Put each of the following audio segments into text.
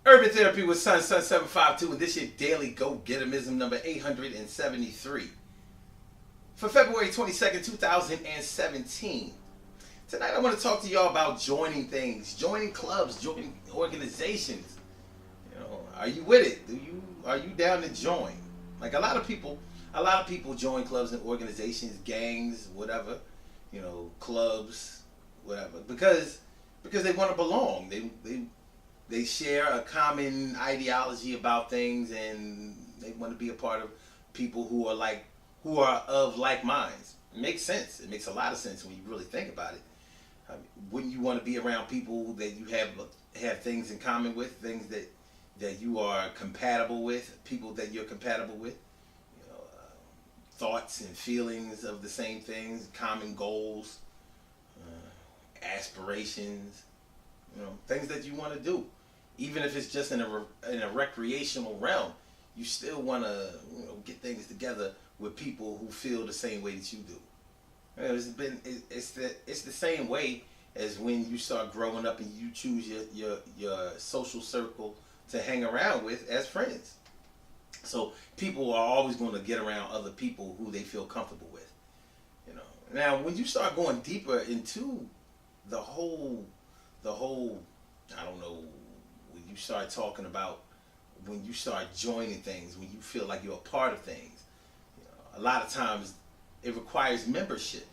Urban Therapy with Sun752, and this is your daily go-getterism number 873 for February 22nd, 2017. Tonight I want to talk to y'all about joining things, joining clubs, joining organizations. Are you with it? Are you down to join? Like a lot of people join clubs and organizations, gangs, whatever, clubs, whatever, because they want to belong. They share a common ideology about things, and they want to be a part of people who are of like minds. It makes sense. It makes a lot of sense when you really think about it. I mean, wouldn't you want to be around people that you have things in common with, things that you are compatible with, people that you're compatible with, thoughts and feelings of the same things, common goals, aspirations, things that you want to do, even if it's just in a recreational realm. You still want to get things together with people who feel the same way that you do. It's the same way as when you start growing up and you choose your social circle to hang around with as friends. So people are always going to get around other people who they feel comfortable with. Now when you start going deeper into the whole I don't know, when you start talking about, when you start joining things, when you feel like you're a part of things, a lot of times it requires membership.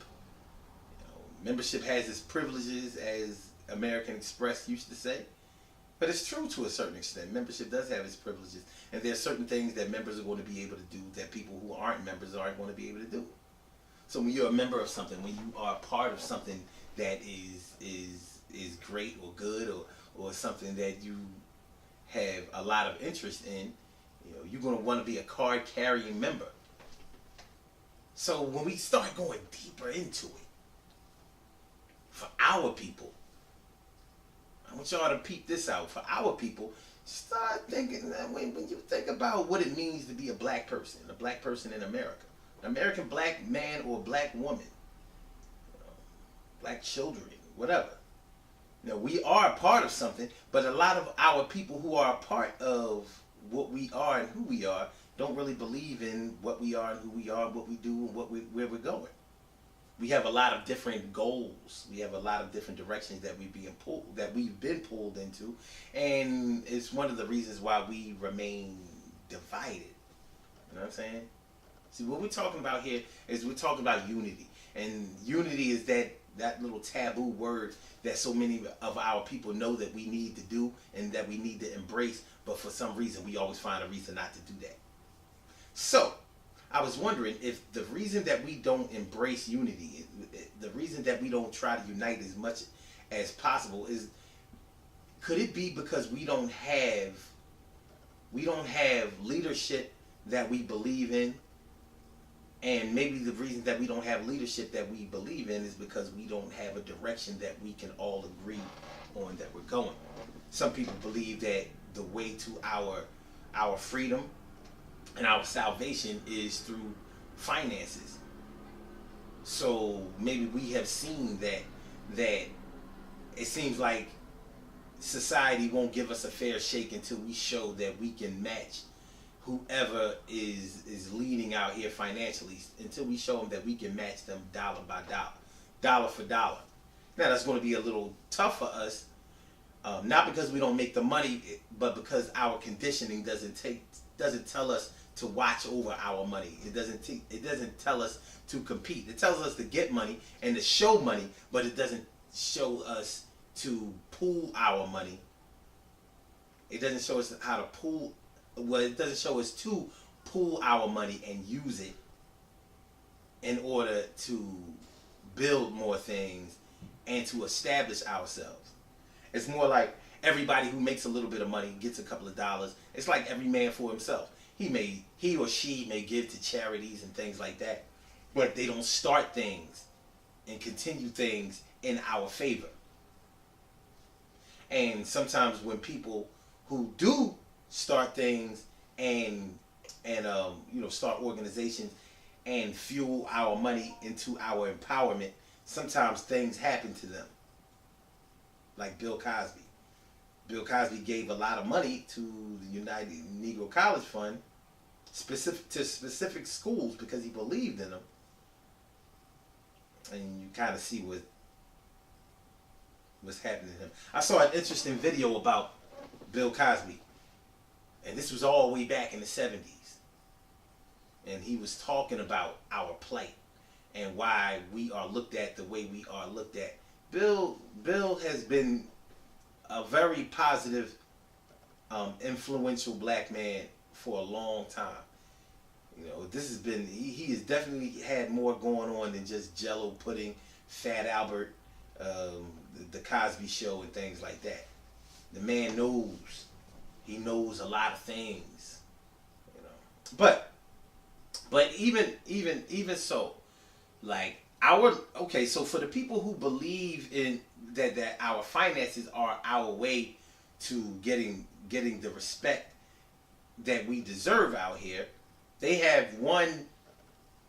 Membership has its privileges, as American Express used to say. But it's true to a certain extent. Membership does have its privileges, and there are certain things that members are going to be able to do that people who aren't members aren't going to be able to do. So when you're a member of something, when you are a part of something that is great or good, or something that you have a lot of interest in, you're going to want to be a card carrying member. So when we start going deeper into it, for our people, I want y'all to peep this out. For our people, start thinking that when you think about what it means to be a black person in America, an American black man or black woman, black children, whatever. We are a part of something, but a lot of our people who are a part of what we are and who we are don't really believe in what we are and who we are, what we do, and where we're going. We have a lot of different goals. We have a lot of different directions that we've been pulled into, and it's one of the reasons why we remain divided. You know what I'm saying? See, what we're talking about here is we're talking about unity, and unity is that little taboo word that so many of our people know that we need to do and that we need to embrace, but for some reason we always find a reason not to do that. So I was wondering if the reason that we don't embrace unity, the reason that we don't try to unite as much as possible, could it be because we don't have leadership that we believe in? And maybe the reason that we don't have leadership that we believe in is because we don't have a direction that we can all agree on that we're going. Some people believe that the way to our freedom and our salvation is through finances. So maybe we have seen that it seems like society won't give us a fair shake until we show that we can match whoever is leading out here financially, until we show them that we can match them dollar by dollar, dollar for dollar. Now that's going to be a little tough for us, not because we don't make the money, but because our conditioning doesn't tell us to watch over our money. It doesn't tell us to compete. It tells us to get money and to show money, but it doesn't show us to pool our money. It doesn't show us how to pool. Well, it doesn't show us to pool our money and use it in order to build more things and to establish ourselves. It's more like everybody who makes a little bit of money gets a couple of dollars. It's like every man for himself. He or she may give to charities and things like that, but they don't start things and continue things in our favor. And sometimes when people who do start things and start organizations and fuel our money into our empowerment, sometimes things happen to them. Like Bill Cosby. Bill Cosby gave a lot of money to the United Negro College Fund, specific schools because he believed in them. And you kind of see what's happening to him. I saw an interesting video about Bill Cosby, and this was all the way back in the 70s. And he was talking about our plight and why we are looked at the way we are looked at. Bill has been a very positive, influential black man for a long time. You know, this has been, he has definitely had more going on than just Jello pudding, Fat Albert, the Cosby Show, and things like that. The man knows. He knows a lot of things. You know, but even so, like so for the people who believe in that our finances are our way to getting the respect that we deserve out here, they have one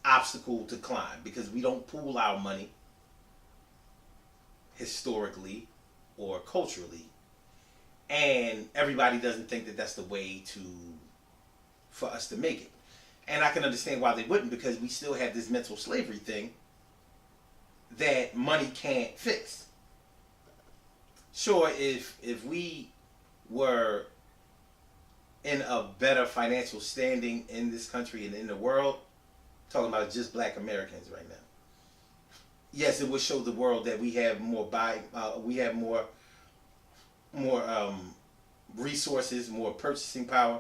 obstacle to climb because we don't pool our money historically or culturally, and everybody doesn't think that that's the way for us to make it. And I can understand why they wouldn't, because we still have this mental slavery thing that money can't fix. Sure, if we were in a better financial standing in this country and in the world, talking about just black Americans right now, yes, it would show the world that we have more resources, more purchasing power.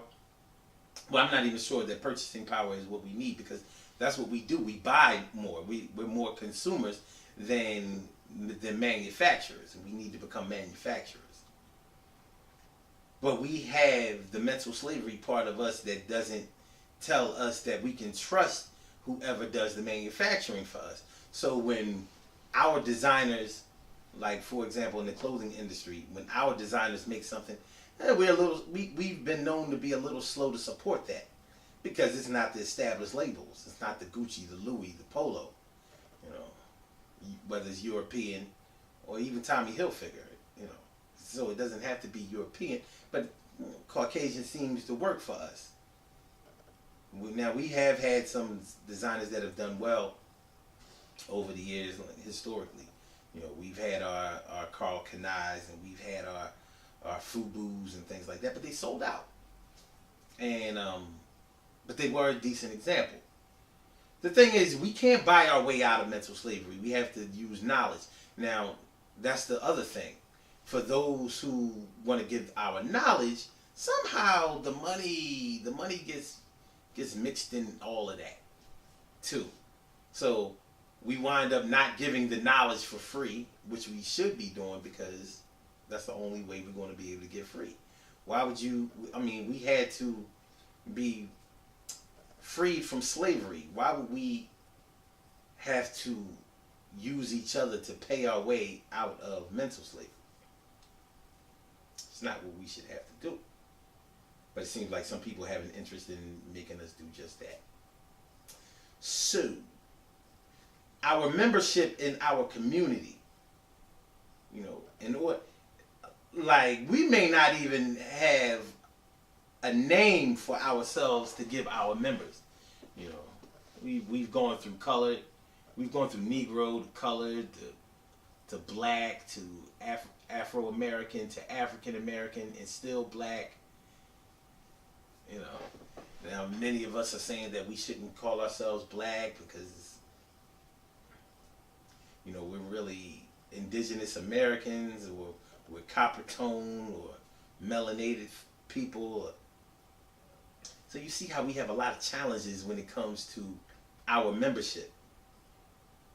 Well, I'm not even sure that purchasing power is what we need, because that's what we do. We buy more. We're more consumers than manufacturers, and we need to become manufacturers. But we have the mental slavery part of us that doesn't tell us that we can trust whoever does the manufacturing for us. So when our designers, like for example in the clothing industry, when our designers make something, we've been known to be a little slow to support that, because it's not the established labels. It's not the Gucci, the Louis, the Polo, you know, whether it's European or even Tommy Hilfiger, you know. So it doesn't have to be European, but Caucasian seems to work for us. Now we have had some designers that have done well over the years, like historically. You know, we've had our Karl Kani's, and we've had our Fubu's and things like that, but they sold out. And but they were a decent example. The thing is, we can't buy our way out of mental slavery. We have to use knowledge. Now, that's the other thing. For those who want to give our knowledge, somehow the money gets mixed in all of that too. So we wind up not giving the knowledge for free, which we should be doing, because that's the only way we're going to be able to get free. Why would you? I mean, we had to be freed from slavery. Why would we have to use each other to pay our way out of mental slavery? It's not what we should have to do. But it seems like some people have an interest in making us do just that. So, our membership in our community, you know, in order, like, we may not even have a name for ourselves to give our members. You know, we've gone through colored, we've gone through Negro to colored to black to Afro-American to African-American and still black. You know, now many of us are saying that we shouldn't call ourselves black because, you know, we're really indigenous Americans, or we're copper tone or melanated people. So you see how we have a lot of challenges when it comes to our membership.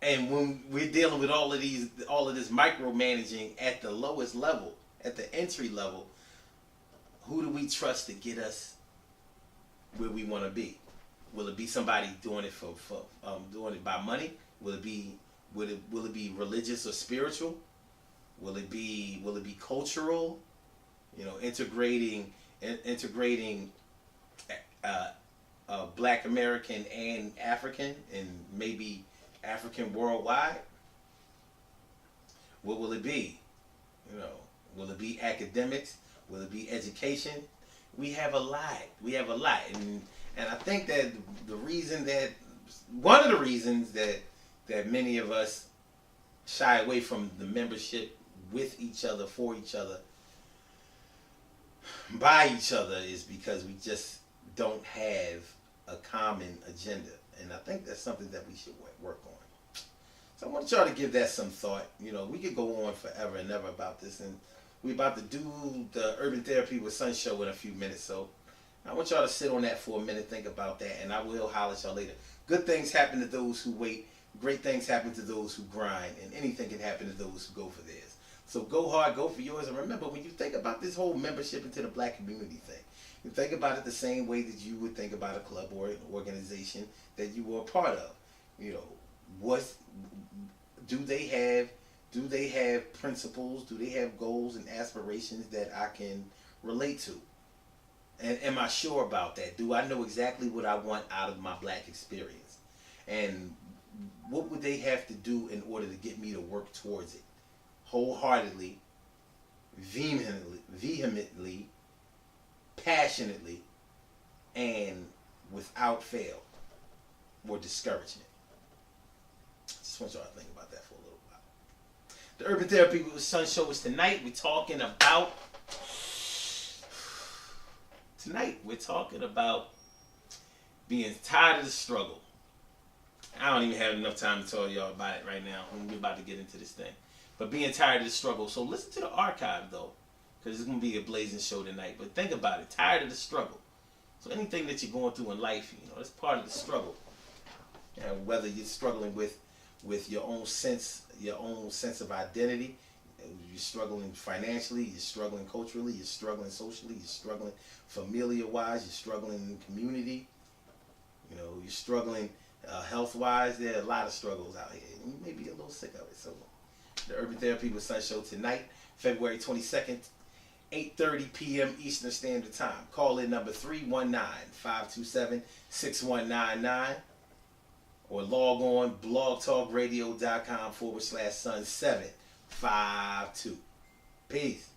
And when we're dealing with all of this micromanaging at the lowest level, at the entry level, who do we trust to get us where we want to be? Will it be somebody doing it doing it by money? Will it be religious or spiritual? Will it be cultural? You know, integrating Black American and African, and maybe African worldwide. What will it be? You know, will it be academics? will it be education? We have a lot. We have a lot, and I think that the reason that one of the reasons that many of us shy away from the membership with each other, for each other, by each other is because we just don't have a common agenda, and I think that's something that we should work on. So I want y'all to give that some thought. You know, we could go on forever and ever about this, and we about to do the Urban Therapy with Sun show in a few minutes. So I want y'all to sit on that for a minute, think about that, and I will holler at y'all later. Good things happen to those who wait. Great things happen to those who grind, and anything can happen to those who go for theirs. So go hard, go for yours, and remember, when you think about this whole membership into the black community thing, you think about it the same way that you would think about a club or an organization that you were a part of. You know, what do they have? Do they have principles? Do they have goals and aspirations that I can relate to? And am I sure about that? Do I know exactly what I want out of my black experience? And what would they have to do in order to get me to work towards it? Wholeheartedly, vehemently, passionately, and without fail or discouragement. Just want y'all to think about that for a little while. The Urban Therapy with Sun show is tonight. We're talking about being tired of the struggle. I don't even have enough time to tell y'all about it right now. We're about to get into this thing. But being tired of the struggle. So listen to the archive, though, because it's going to be a blazing show tonight. But think about it. Tired of the struggle. So anything that you're going through in life, you know, it's part of the struggle. And whether you're struggling with your own sense of identity, you're struggling financially, you're struggling culturally, you're struggling socially, you're struggling familiar-wise, you're struggling in community, you know, you're struggling health-wise. There are a lot of struggles out here. And you may be a little sick of it. So the Urban Therapy with Sun show tonight, February 22nd, 8:30 p.m. Eastern Standard Time. Call in number 319-527-6199 or log on blogtalkradio.com/Sun752. Peace.